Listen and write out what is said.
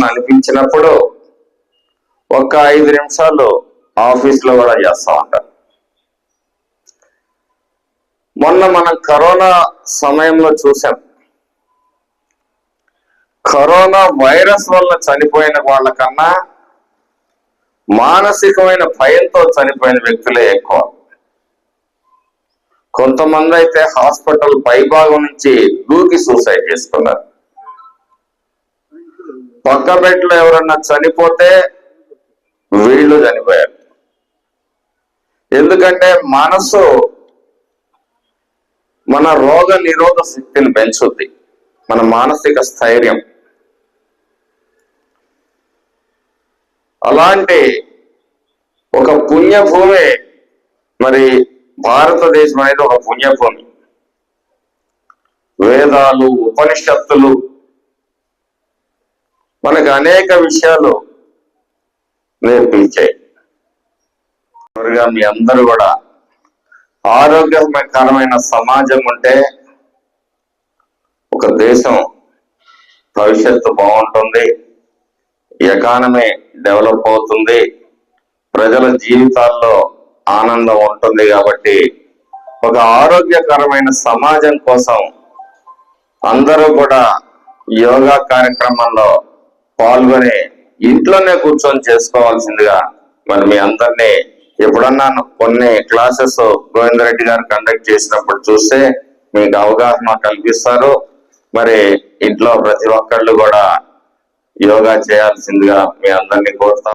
అనిపించినప్పుడు ఒక 5 నిమిషాలు ఆఫీస్లో కూడా చేస్తూ ఉంటారు. మొన్న మనం కరోనా సమయంలో చూసాం, కరోనా వైరస్ వల్ల చనిపోయిన వాళ్ళకన్నా మానసికమైన భయంతో చనిపోయిన వ్యక్తులే ఎక్కువ. కొంతమంది అయితే హాస్పిటల్ పైభాగం నుంచి దూకి సూసైడ్ చేసుకున్నారు. పక్క బెడ్లో ఎవరన్నా చనిపోతే వీళ్ళు చనిపోయారు. ఎందుకంటే మనసు మన రోగ నిరోధక శక్తిని పెంచుద్ది, మన మానసిక స్థైర్యం. అలాంటి ఒక పుణ్యభూమి మరి భారతదేశం అనేది ఒక పుణ్యభూమి. వేదాలు, ఉపనిషత్తులు మనకు అనేక విషయాలు నేర్పించాయి. మీ అందరూ కూడా ఆరోగ్యకరమైన సమాజం ఉంటే ఒక దేశం భవిష్యత్తు బాగుంటుంది, ఎకానమీ డెవలప్ అవుతుంది, ప్రజల జీవితాల్లో ఆనందం ఉంటుంది. కాబట్టి ఒక ఆరోగ్యకరమైన సమాజం కోసం అందరూ కూడా యోగా కార్యక్రమంలో పాల్గొని ఇంట్లోనే కూర్చొని చేసుకోవాల్సిందిగా మరి మీ అందరినీ ఎప్పుడన్నా కొన్ని క్లాసెస్ గోవిందరెడ్డి గారు కండక్ట్ చేసినప్పుడు చూస్తే మీకు అవగాహన కల్పిస్తారు. మరి ఇంట్లో ప్రతి ఒక్కళ్ళు కూడా యోగా చేయాల్సిందిగా మీ అందరినీ కోరుతాం.